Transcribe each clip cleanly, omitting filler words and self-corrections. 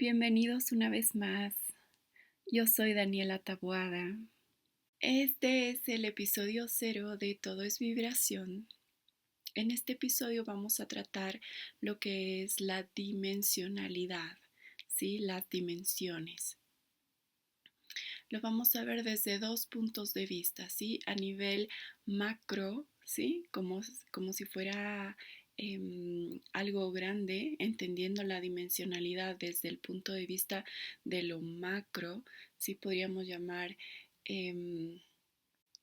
Bienvenidos una vez más. Yo soy Daniela Taboada. Este es el episodio 0 de Todo es Vibración. En este episodio vamos a tratar lo que es la dimensionalidad, ¿sí? Las dimensiones. Lo vamos a ver desde dos puntos de vista, ¿sí? A nivel macro, ¿sí? Como si fuera algo grande, entendiendo la dimensionalidad desde el punto de vista de lo macro, ¿sí? Podríamos llamar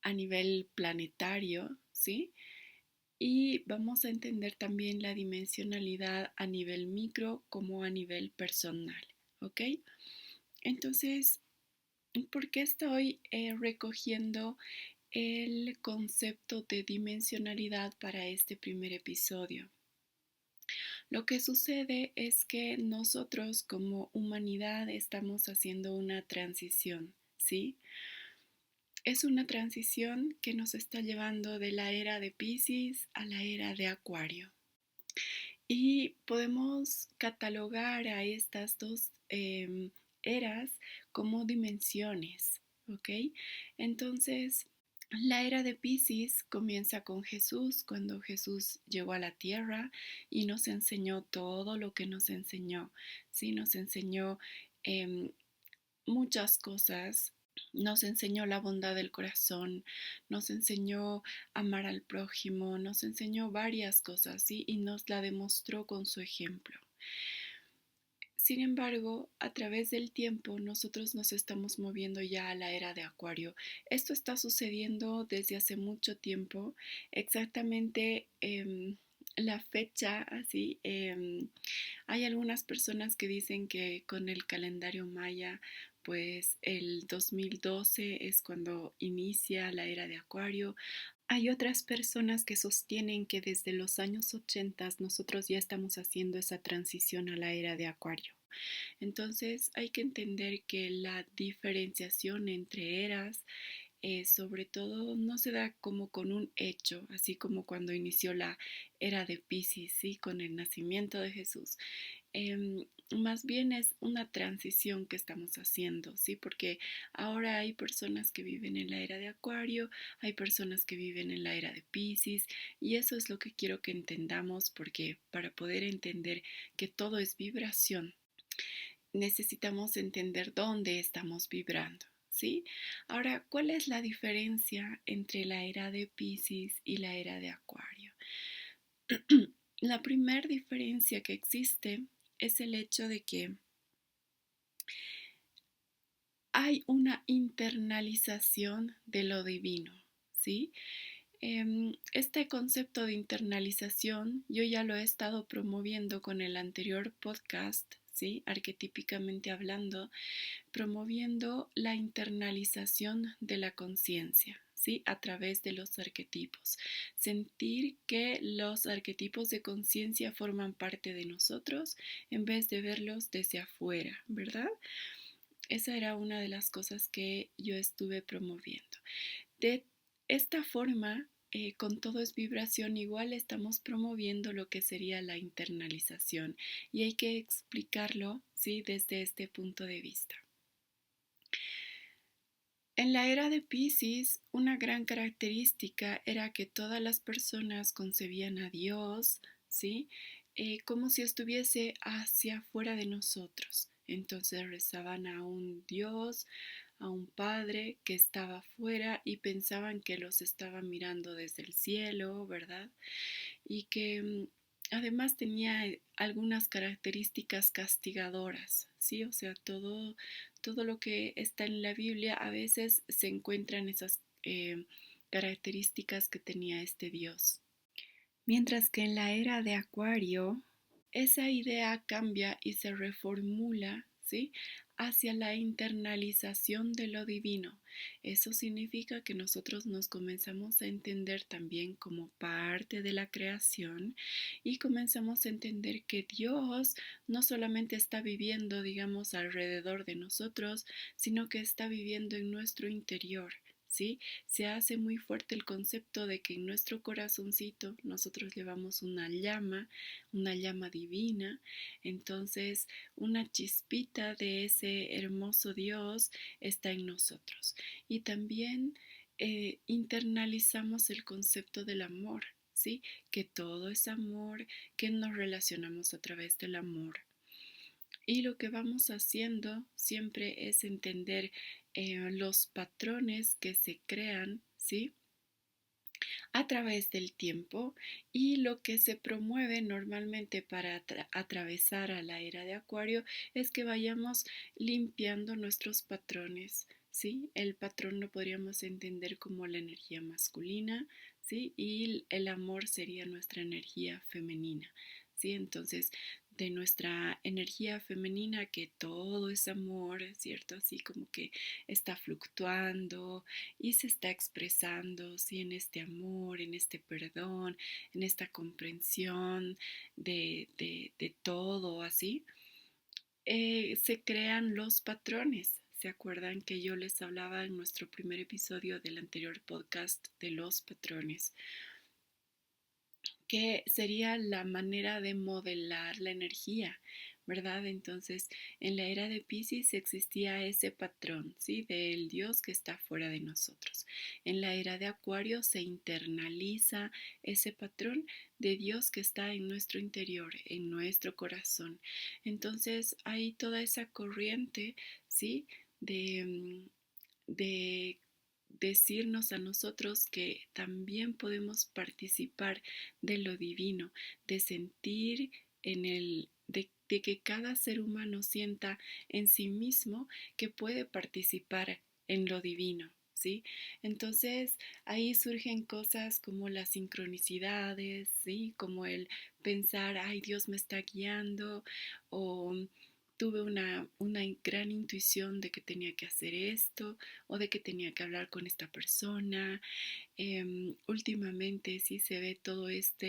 a nivel planetario, ¿sí? Y vamos a entender también la dimensionalidad a nivel micro como a nivel personal, ¿ok? Entonces, ¿por qué estoy recogiendo el concepto de dimensionalidad para este primer episodio? Lo que sucede es que nosotros como humanidad estamos haciendo una transición, ¿sí? Es una transición que nos está llevando de la era de Piscis a la era de Acuario. Y podemos catalogar a estas dos eras como dimensiones, ¿ok? Entonces, la era de Piscis comienza con Jesús, cuando Jesús llegó a la tierra y nos enseñó todo lo que nos enseñó, ¿sí? Nos enseñó eh, muchas cosas. Nos enseñó la bondad del corazón, nos enseñó a amar al prójimo, nos enseñó varias cosas, ¿sí? Y nos la demostró con su ejemplo. Sin embargo, a través del tiempo nosotros nos estamos moviendo ya a la era de Acuario. Esto está sucediendo desde hace mucho tiempo, exactamente la fecha, así. Hay algunas personas que dicen que con el calendario maya, pues el 2012 es cuando inicia la era de Acuario. Hay otras personas que sostienen que desde los años 80 nosotros ya estamos haciendo esa transición a la era de Acuario. Entonces hay que entender que la diferenciación entre eras sobre todo no se da como con un hecho, así como cuando inició la era de Piscis, ¿sí? Con el nacimiento de Jesús. Más bien es una transición que estamos haciendo, ¿sí? Porque ahora hay personas que viven en la era de Acuario, hay personas que viven en la era de Piscis, y eso es lo que quiero que entendamos, porque para poder entender que todo es vibración, necesitamos entender dónde estamos vibrando, ¿sí? Ahora, ¿cuál es la diferencia entre la era de Piscis y la era de Acuario? La primera diferencia que existe es el hecho de que hay una internalización de lo divino, ¿sí? Este concepto de internalización yo ya lo he estado promoviendo con el anterior podcast, ¿sí? Arquetípicamente hablando, promoviendo la internalización de la conciencia, ¿sí? A través de los arquetipos. Sentir que los arquetipos de conciencia forman parte de nosotros en vez de verlos desde afuera, ¿verdad? Esa era una de las cosas que yo estuve promoviendo. De esta forma, con todo es vibración, igual estamos promoviendo lo que sería la internalización y hay que explicarlo, ¿sí? Desde este punto de vista. En la era de Piscis, una gran característica era que todas las personas concebían a Dios, ¿sí? Como si estuviese hacia afuera de nosotros. Entonces rezaban a un Dios, a un Padre que estaba afuera y pensaban que los estaba mirando desde el cielo, ¿verdad? Y que además tenía algunas características castigadoras, ¿sí? O sea, todo lo que está en la Biblia a veces se encuentran esas características que tenía este Dios. Mientras que en la era de Acuario, esa idea cambia y se reformula, ¿sí? Hacia la internalización de lo divino. Eso significa que nosotros nos comenzamos a entender también como parte de la creación y comenzamos a entender que Dios no solamente está viviendo, digamos, alrededor de nosotros, sino que está viviendo en nuestro interior. ¿sí? Se hace muy fuerte el concepto de que en nuestro corazoncito nosotros llevamos una llama divina, entonces una chispita de ese hermoso Dios está en nosotros. Y también internalizamos el concepto del amor, ¿sí? Que todo es amor, que nos relacionamos a través del amor. Y lo que vamos haciendo siempre es entender los patrones que se crean, ¿sí? A través del tiempo y lo que se promueve normalmente para atravesar a la era de Acuario es que vayamos limpiando nuestros patrones, ¿sí? El patrón lo podríamos entender como la energía masculina, ¿sí? Y el amor sería nuestra energía femenina, ¿sí? Entonces, de nuestra energía femenina, que todo es amor, ¿cierto? Así como que está fluctuando y se está expresando, ¿sí? En este amor, en este perdón, en esta comprensión de todo, así. Se crean los patrones. ¿Se acuerdan que yo les hablaba en nuestro primer episodio del anterior podcast de los patrones? Que sería la manera de modelar la energía, ¿verdad? Entonces, en la era de Piscis existía ese patrón, ¿sí? Del Dios que está fuera de nosotros. En la era de Acuario se internaliza ese patrón de Dios que está en nuestro interior, en nuestro corazón. Entonces, hay toda esa corriente, ¿sí? De decirnos a nosotros que también podemos participar de lo divino, de sentir de que cada ser humano sienta en sí mismo que puede participar en lo divino. ¿Sí? Entonces ahí surgen cosas como las sincronicidades, ¿sí? Como el pensar, ay, Dios me está guiando, o tuve una gran intuición de que tenía que hacer esto o de que tenía que hablar con esta persona. Últimamente sí se ve toda esta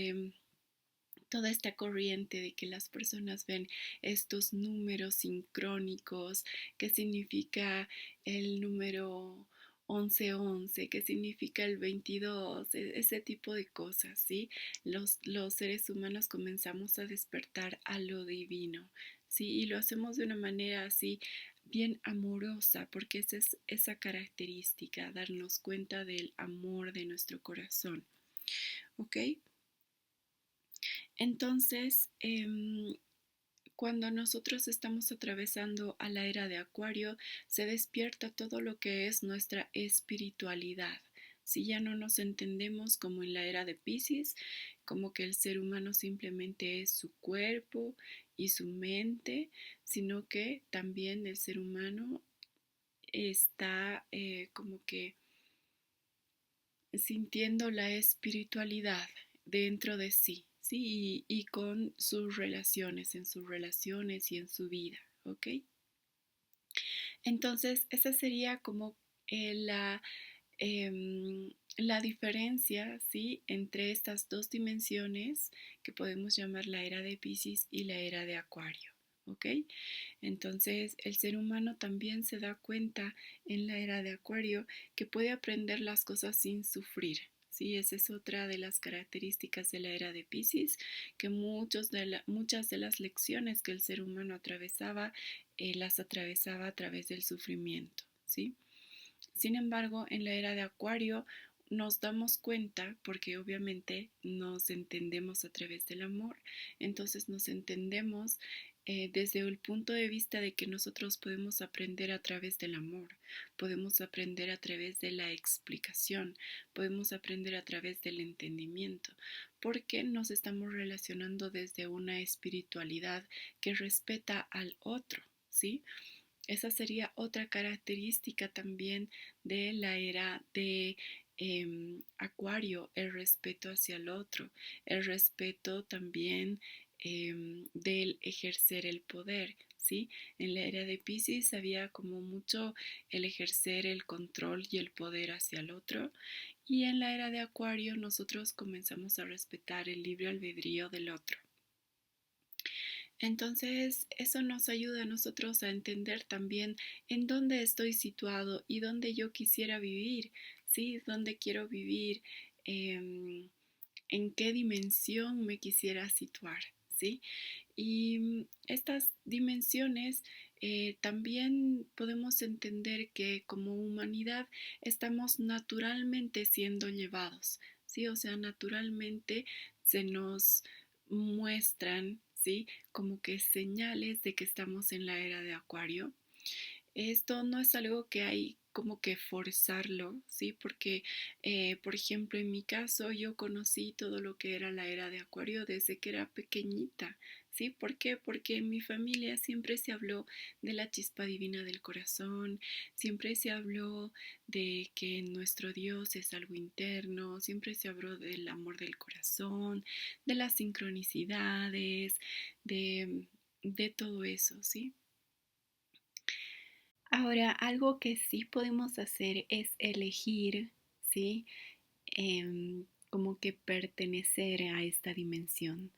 corriente de que las personas ven estos números sincrónicos, que significa el número 1111, que significa el 22, ese tipo de cosas, ¿sí? Los seres humanos comenzamos a despertar a lo divino, ¿sí? Y lo hacemos de una manera así bien amorosa, porque esa es esa característica, darnos cuenta del amor de nuestro corazón, ¿ok? Entonces, cuando nosotros estamos atravesando a la era de Acuario, se despierta todo lo que es nuestra espiritualidad. Si ya no nos entendemos como en la era de Piscis, como que el ser humano simplemente es su cuerpo y su mente, sino que también el ser humano está como que sintiendo la espiritualidad dentro de sí, ¿sí? Y con sus relaciones, en sus relaciones y en su vida, ¿ok? Entonces, esa sería como la, la diferencia, ¿sí? Entre estas dos dimensiones que podemos llamar la era de Piscis y la era de Acuario, ¿ok? Entonces, el ser humano también se da cuenta en la era de Acuario que puede aprender las cosas sin sufrir. Sí, esa es otra de las características de la era de Piscis, que muchas de las lecciones que el ser humano atravesaba, las atravesaba a través del sufrimiento. ¿Sí? Sin embargo, en la era de Acuario nos damos cuenta, porque obviamente nos entendemos a través del amor, entonces nos entendemos desde el punto de vista de que nosotros podemos aprender a través del amor, podemos aprender a través de la explicación, podemos aprender a través del entendimiento, porque nos estamos relacionando desde una espiritualidad que respeta al otro, ¿sí? Esa sería otra característica también de la era de Acuario, el respeto hacia el otro, el respeto también del ejercer el poder, ¿sí? En la era de Piscis había como mucho el ejercer el control y el poder hacia el otro, y en la era de Acuario nosotros comenzamos a respetar el libre albedrío del otro. Entonces, eso nos ayuda a nosotros a entender también en dónde estoy situado y dónde yo quisiera vivir, ¿sí? Dónde quiero vivir, em, en qué dimensión me quisiera situar, ¿sí? Y estas dimensiones también podemos entender que como humanidad estamos naturalmente siendo llevados, ¿sí? O sea, naturalmente se nos muestran, ¿sí? Como que señales de que estamos en la era de Acuario. Esto no es algo que hay como que forzarlo, ¿sí? Porque, por ejemplo, en mi caso, yo conocí todo lo que era la era de Acuario desde que era pequeñita, ¿sí? ¿Por qué? Porque en mi familia siempre se habló de la chispa divina del corazón, siempre se habló de que nuestro Dios es algo interno, siempre se habló del amor del corazón, de las sincronicidades, de todo eso, ¿sí? Ahora, algo que sí podemos hacer es elegir, ¿sí? Como que pertenecer a esta dimensión.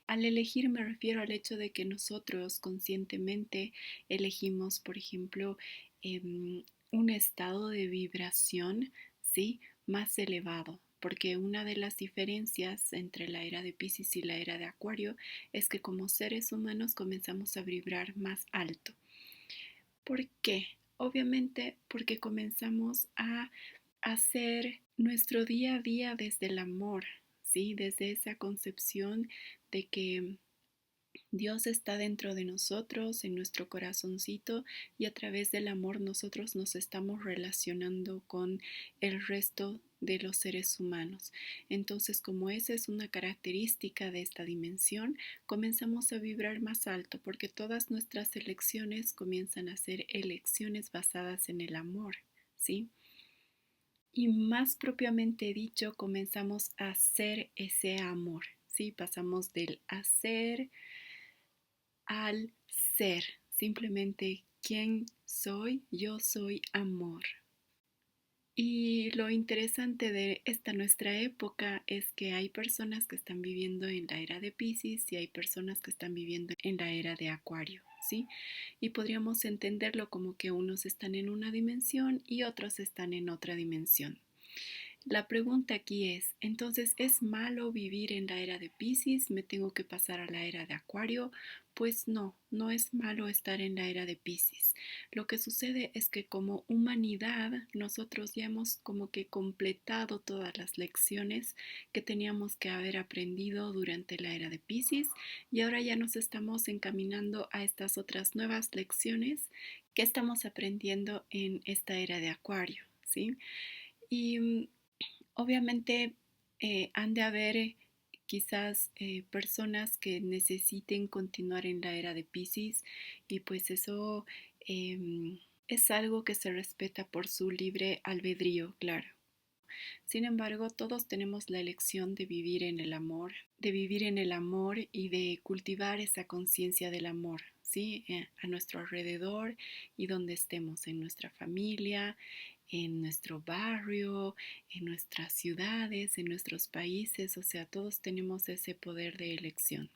Al elegir me refiero al hecho de que nosotros conscientemente elegimos, por ejemplo, un estado de vibración, ¿sí? Más elevado. Porque una de las diferencias entre la era de Piscis y la era de Acuario es que como seres humanos comenzamos a vibrar más alto. ¿Por qué? Obviamente porque comenzamos a hacer nuestro día a día desde el amor, ¿sí? Desde esa concepción de que Dios está dentro de nosotros, en nuestro corazoncito, y a través del amor nosotros nos estamos relacionando con el resto de los seres humanos. Entonces, como esa es una característica de esta dimensión, comenzamos a vibrar más alto porque todas nuestras elecciones comienzan a ser elecciones basadas en el amor, ¿sí? Y más propiamente dicho, comenzamos a hacer ese amor, ¿sí? Pasamos del hacer al ser, simplemente quién soy, yo soy amor. Y lo interesante de esta nuestra época es que hay personas que están viviendo en la era de Piscis y hay personas que están viviendo en la era de Acuario, ¿sí? Y podríamos entenderlo como que unos están en una dimensión y otros están en otra dimensión. La pregunta aquí es, entonces, ¿es malo vivir en la era de Piscis? ¿Me tengo que pasar a la era de Acuario? Pues no, no es malo estar en la era de Piscis. Lo que sucede es que como humanidad nosotros ya hemos como que completado todas las lecciones que teníamos que haber aprendido durante la era de Piscis y ahora ya nos estamos encaminando a estas otras nuevas lecciones que estamos aprendiendo en esta era de Acuario, ¿sí? Y obviamente han de haber quizás personas que necesiten continuar en la era de Piscis y pues eso es algo que se respeta por su libre albedrío, claro. Sin embargo, todos tenemos la elección de vivir en el amor, de vivir en el amor y de cultivar esa conciencia del amor, ¿sí? A nuestro alrededor y donde estemos, en nuestra familia, en nuestro barrio, en nuestras ciudades, en nuestros países, o sea, todos tenemos ese poder de elección.